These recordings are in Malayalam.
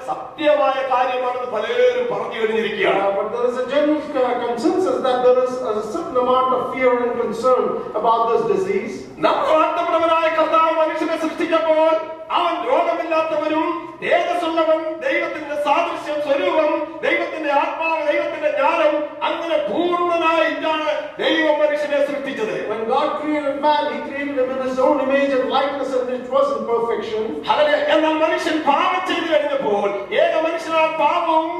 സത്യമായ കാര്യമാണെന്ന് പലരും പറഞ്ഞു കഴിഞ്ഞിരിക്കുകയാണ്. But there is a general consensus that there is a certain amount of fear and concern about this disease. നമ്മുടെ വാഗ്ദത്തപ്രഭുവായ കർത്താവ് മനുഷ്യനെ സൃഷ്ടിച്ചപ്പോൾ അവൻ രോഗമില്ലാത്തവനും തേജസ്സുള്ളവൻ, ദൈവത്തിന്റെ സാദൃശ്യം, സ്വരൂപം, ദൈവത്തിന്റെ ആത്മാവ്, ദൈവത്തിന്റെ ജ്ഞാനം, അങ്ങനെ പൂർണ്ണനായിട്ടാണ് ദൈവം മനുഷ്യനെ സൃഷ്ടിച്ചത്. When God created man, He created him in His own image and likeness, and it was in perfection. എന്നാൽ മനുഷ്യൻ പാപം ചെയ്തു കഴിഞ്ഞപ്പോൾ ഏക മനുഷ്യനാൽ പാപവും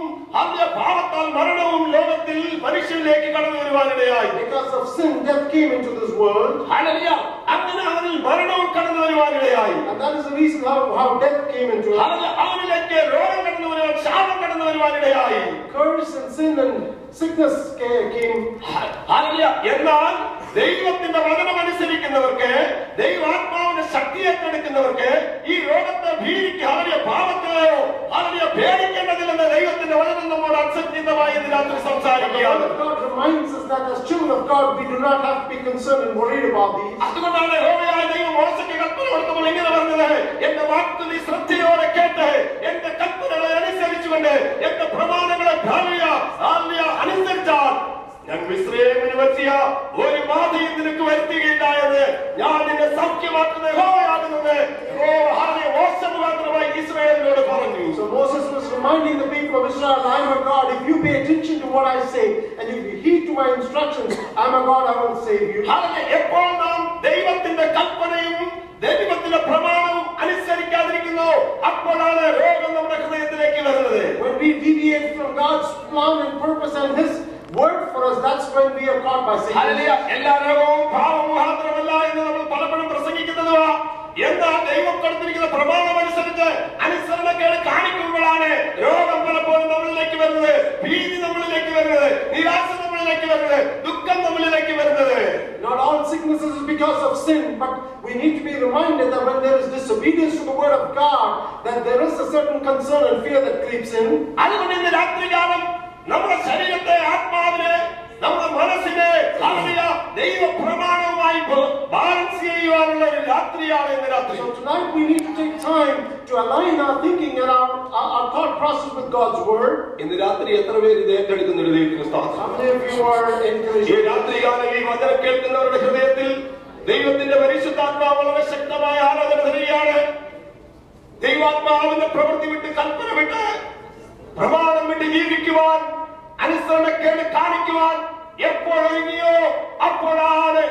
പാപത്താൽ മരണവും ലോകത്തിൽ മനുഷ്യനിലേക്ക് കടന്നു വരുവാനിടയായി. Because of sin, death came into this world. അങ്ങനെ അവനിൽ മരണവും കടന്നു വരുവാനിടയായി. And that is the reason how death came into it. അവനിലേക്ക് രോഗം കടന്നു വരുവാൻ, ശാപം കടന്നു വരുവാനിടയായി. Curse and sin and sickness came. എന്നാൽ ദൈവത്തിന്റെ വചനം അനുസരിക്കുന്നവർക്ക്, ദൈവാത്മാവിന്റെ ശക്തി ഏറ്റെടുക്കുന്നവർക്ക് ഈ രോഗത്തെ ഭീതിക്ക്, പാപത്തെയോ പേടിക്കേണ്ടതില്ലെന്ന് ദൈവത്തിന്റെ വചനം നമ്മോട് അസത്യമായി ഇതിനകത്ത് സംസാരിക്കുകയാണ്. God reminds us that as children of God we do not have to be concerned and worried about these. അതുകൊണ്ടാണ് യഹോവയായ ദൈവം മോശയ്ക്ക് കൽപ്പന കൊടുത്തപ്പോൾ ഇങ്ങനെ പറഞ്ഞത്, എന്റെ വാക്ക് നീ ശ്രദ്ധയോടെ കേട്ട് എന്റെ കൽപ്പനകളെ അനുസരിച്ചുകൊണ്ട് എന്റെ പ്രമാണങ്ങളെ അനുസരിച്ചാൽ ഞാൻ മിസ്രയീമിന് വരുത്തിയ ഒരു ബാധയും നിനക്ക് വരുത്തുകയില്ല എന്ന് ഞാൻ നിന്നെ സൗഖ്യമാക്കുന്ന യഹോവയാകുന്നത് മാത്രമായി ഇസ്രായേലിനോട് പറഞ്ഞു. So Moses was reminding the people of Israel, I am a God. If you pay attention to what I say and if you heed to my instructions, I am a God, I will save you. എപ്പോൾ നാം ദൈവത്തിന്റെ കൽപ്പനയും ദൈവത്തിന്റെ പ്രമാണവും അനുസരിക്കാതിരിക്കുന്നു, അപ്പോഴാണ് രോഗം നമ്മുടെ ഹൃദയത്തിലേക്ക് വരുന്നത്. When we deviate from God's plan and purpose and His word for us, that's when we are caught by sin. എല്ലാ രോഗവും പാപം മാത്രമല്ല എന്ന് നമ്മൾ പലപ്പോഴും പ്രസംഗിക്കുന്നതുവാ. എന്നാൽ ദൈവം കൊടുത്തിരിക്കുന്ന പ്രമാണം അനുസരിച്ച് അനുസരണക്കേട് കാണിക്കുമ്പോഴാണ് രോഗം പലപ്പോഴും നമ്മളിലേക്ക് വരുന്നത്, ഭീതി നമ്മളിലേക്ക് വരുന്നത്, നിരാശ നമ്മളിലേക്ക് വരുന്നത്, ദുഃഖം നമ്മളിലേക്ക് വരുന്നത്. Not all sicknesses is because of sin, but we need to be reminded that when there is disobedience to the word of God, that there is a certain concern and fear that creeps in. അതുകൊണ്ട് ഇന്ന് രാത്രികാലം നമ്മുടെ ശരീരത്തെ, ആത്മാവിനെ, നമ്മുടെ മനസ്സിനെ ദൈവ പ്രമാണവുമായി ബാലൻസ് ചെയ്യുവാനുള്ള ഒരു രാത്രിയാണ് ഇന്ന് രാത്രി. So tonight we need to take time to align our thinking and our thought process with God's word. ഇന്ന് രാത്രി എത്ര പേര് ഇത് ഏറ്റെടുക്കുന്ന ഒരു ദൈവത്തിന് സ്തോത്രം. How many of you are encouraged? ഈ രാത്രികാലം ഈ വചനം കേൾക്കുന്നവരുടെ ഹൃദയത്തിൽ ദൈവത്തിന്റെ പരിശുദ്ധാത്മാവ് വളരെ ശക്തമായ ആലോചന തരികയാണ്. ദൈവാത്മാവിന്റെ പ്രവൃത്തി വിട്ട്, കൽപ്പന വിട്ട്, പ്രമാണം വിട്ട് ജീവിക്കുവാൻ, അനുസരണക്കേട് കാണിക്കുവാൻ എപ്പോഴൊരുങ്ങിയോ അപ്പോഴാണ്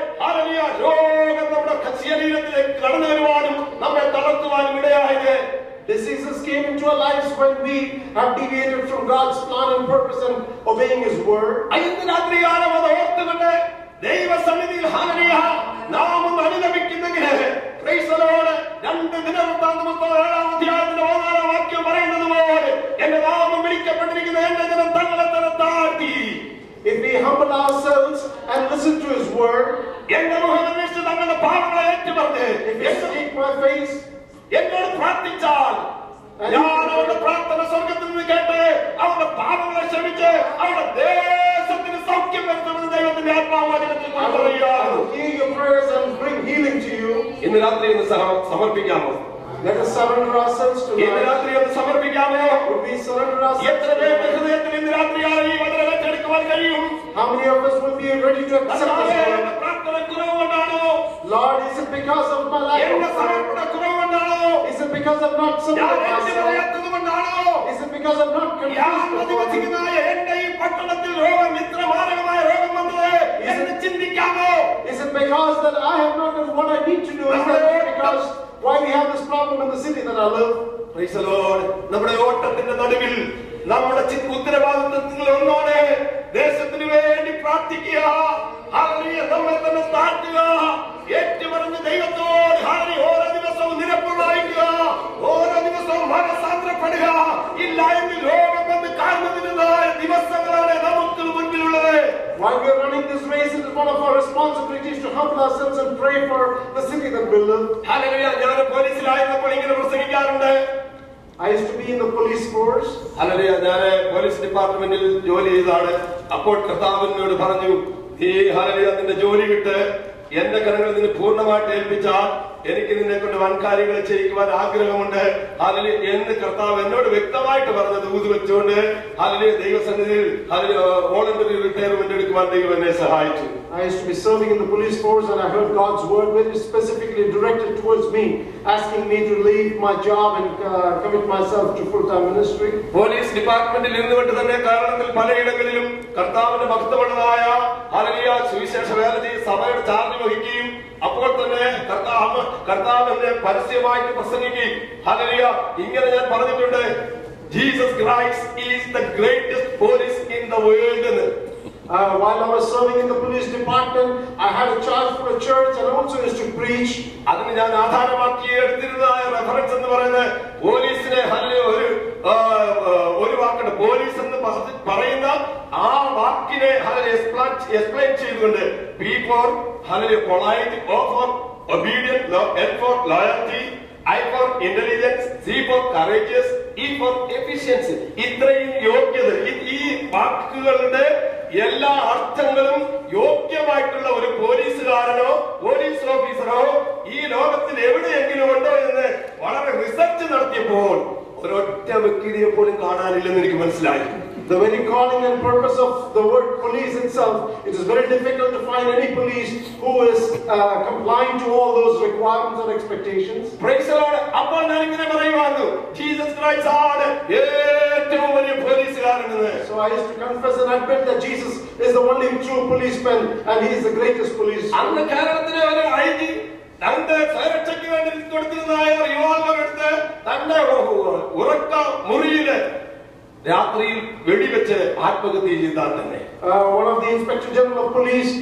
രോഗം നമ്മുടെ ശരീരത്തിലേക്ക് കടന്നു വരുവാനും നമ്മെ തളർത്തുവാനും ഇടയായത്. Diseases came into our lives when we have deviated from God's plan and purpose and obeying His word. ഇന്ന് രാത്രികാലം അത് ഓർത്തുകൊണ്ട് ദൈവസന്നിധിയിൽ നാം ഒന്ന് അനുഗമിക്കുന്നെങ്കിൽ, രണ്ട് ദിനവൃത്താന്തപുസ്തകം 7-ാം അധ്യായത്തിന്റെ 1-ാം വാക്യം പറയുന്നത് പോലെ എന്റെ നാമം വിളിക്കപ്പെട്ടിരിക്കുന്ന എന്റെ ജനം തങ്ങളെ തന്നെ താഴ്ത്തി. If we humble ourselves and listen to His word, എന്റെ മുഖം അന്വേഷിച്ച് തങ്ങളുടെ പാപങ്ങളെ ഏറ്റുപറഞ്ഞ് if we seek my face, എന്നോട് പ്രാർത്ഥിച്ചാൽ ഞാൻ അവരുടെ പ്രാർത്ഥന സ്വർഗത്തിൽ നിന്ന് കേട്ട് അവരുടെ പാപങ്ങളെ ക്ഷമിച്ച് അവരുടെ ദേശത്തിന് സൗഖ്യം വരുത്തുമെന്ന് ദൈവത്തിന്റെ ആത്മാവചനത്തിൽ പറയുകയാണ്. hear your prayers and bring healing to you. ഇന്ന് രാത്രി ഒന്ന് സമർപ്പിക്കാമോ? Let us surrender ourselves to God. ഇന്ന് രാത്രി ഒന്ന് സമർപ്പിക്കാമോ? Would we surrender ourselves? എത്ര പേരുടെ ഹൃദയത്തിൽ ഇന്ന് രാത്രിയാണ് ഈ വചനം ഏറ്റെടുക്കുവാൻ കഴിയും? How many of us will be ready to accept this word? പ്രാർത്ഥന കുറവുകൊണ്ടാണോ? Lord, is it because of my life? എന്റെ സമർപ്പണ കുറവുകൊണ്ടാണോ? Is it because of not submitting myself? കൊണ്ടാണോ? Is it because of not confessing? എന്റെ ഈ പട്ടണത്തിൽ രോഗം, ഇത്ര മാരകമായ രോഗം വന്നത് എന്ന് ചിന്തിക്കാമോ? Is it because that I have not done what I need to do? Is it because why we have this problem in the city that I live? Praise the Lord. നമ്മുടെ ഓട്ടത്തിന്റെ നടുവിൽ നമ്മുടെ ഉത്തരവാദിത്വത്തിൽ ഒന്നാണ് ദേശത്തിന് വേണ്ടി പ്രാർത്ഥിക്കുക. നമ്മെ തന്നെ താഴ്ത്തുക, ഏറ്റുപറഞ്ഞ് ദൈവത്തോട് ഓരോ ദിവസവും നിരപ്പുണ്ടായിരിക്കുക, ഓരോ ദിവസവും മനസാന്തരപ്പെടുക. ഇല്ല എങ്കിൽ രോഗം വന്ന് കാണുന്നതിനായ ദിവസങ്ങളാണ് നമുക്ക് മുൻപിലുള്ളത്. While we are running this race, it is one of our responsibilities to humble ourselves and pray for the city that we live. Hallelujah. ഞാൻ പോലീസിലായിരുന്നപ്പോൾ ഇങ്ങനെ പ്രസംഗിക്കാറുണ്ട്. I used to be in the police force. Hallelujah. ഞാൻ പോലീസ് ഡിപ്പാർട്ട്മെന്റിൽ ജോലി ചെയ്താണ്. അപ്പോൾ കർത്താവിനോട് പറഞ്ഞു, ഈ ഹല്ലേലൂയ നിന്റെ ജോലി വിട്ട് എന്റെ കരങ്ങളിൽ നിന്ന് പൂർണ്ണമായിട്ട് ഏൽപ്പിച്ചാൽ എനിക്ക് നിന്നെ കൊണ്ട് വൻകാര്യങ്ങൾ ചെയ്യിക്കുവാൻ ആഗ്രഹമുണ്ട്. അതില് എന്ന് കർത്താവ് എന്നോട് വ്യക്തമായിട്ട് പറഞ്ഞത് ഊതി വെച്ചുകൊണ്ട് അതില് ദൈവസന്നിധിയിൽ അതില് വോളണ്ടറി റിട്ടയർമെന്റ് എടുക്കുവാൻ ദൈവം എന്നെ സഹായിച്ചു. I used to be serving in the police force, and I heard God's word very specifically directed towards me, asking me to leave my job and commit myself to full-time ministry. Police ഡിപ്പാർട്ട്മെന്റിൽ ഇരുന്നുകൊണ്ട് തന്നെ കേരളത്തിൽ പലയിടങ്ങളിലും കർത്താവിന്റെ ഭക്തമുള്ളതായ ഹല്ലേലൂയ സുവിശേഷ വേല ചെയ്ത് സഭയുടെ ചാർജ് വഹിക്കുകയും അപ്പോൾ തന്നെ കർത്താവ് എന്നെ പരസ്യമായിട്ട് പ്രസംഗിക്കുകയും ഹല്ലേലൂയ ഇങ്ങനെ ഞാൻ പറഞ്ഞിട്ടുണ്ട്, Jesus Christ is the greatest police in the world എന്ന്. While I was serving in the police department, I had a charge for a church and also used to preach. അതിന് ഞാൻ ആധാരമാക്കി എടുത്തിരുന്നതായ റെഫറൻസ് എന്ന് പറയുന്നത് പോലീസിനെ ഒരു വാക്കുണ്ട്, പോലീസ് എന്ന് പറയുന്ന ആ വാക്കിനെ എക്സ്പ്ലെയിൻ ചെയ്തുകൊണ്ട് P for polite, O for obedient, L for loyalty, I for intelligence, C for courageous, E for efficiency. ഇത്രയും യോഗ്യത, ഈ വാക്കുകളുടെ എല്ലാ അർത്ഥങ്ങളും യോഗ്യമായിട്ടുള്ള ഒരു പോലീസുകാരനോ പോലീസ് ഓഫീസറോ ഈ ലോകത്തിൽ എവിടെയെങ്കിലും ഉണ്ടോ എന്ന് വളരെ റിസർച്ച് നടത്തിയപ്പോൾ ഒരൊറ്റ വ്യക്തിയെ പോലും കാണാനില്ലെന്ന് എനിക്ക് മനസ്സിലായി. The very calling and purpose of the word police itself, it is very difficult to find any police who is complying to all those requirements or expectations. Praise the Lord. അപ്പോൾ ഞാൻ ഇങ്ങനെ പറയുവായിരുന്നു, ജീസസ് ക്രൈസ്റ്റ് ആണ് ഏറ്റവും വലിയ പോലീസുകാരൻ എന്ന്. So I used to confess and admit that Jesus is the only true policeman and he is the greatest policeman. അന്ന് കേരളത്തിലെ ഒരു ഐജി തന്റെ സ്വരക്ഷയ്ക്ക് വേണ്ടി കൊടുത്തിരുന്നതായ റിവോൾവർ എടുത്ത് തന്റെ ഉറക്ക മുറിയില് രാത്രിയിൽ വെടിവെച്ച് ആത്മഹത്യ ചെയ്താൽ തന്നെ one of the Inspector General of Police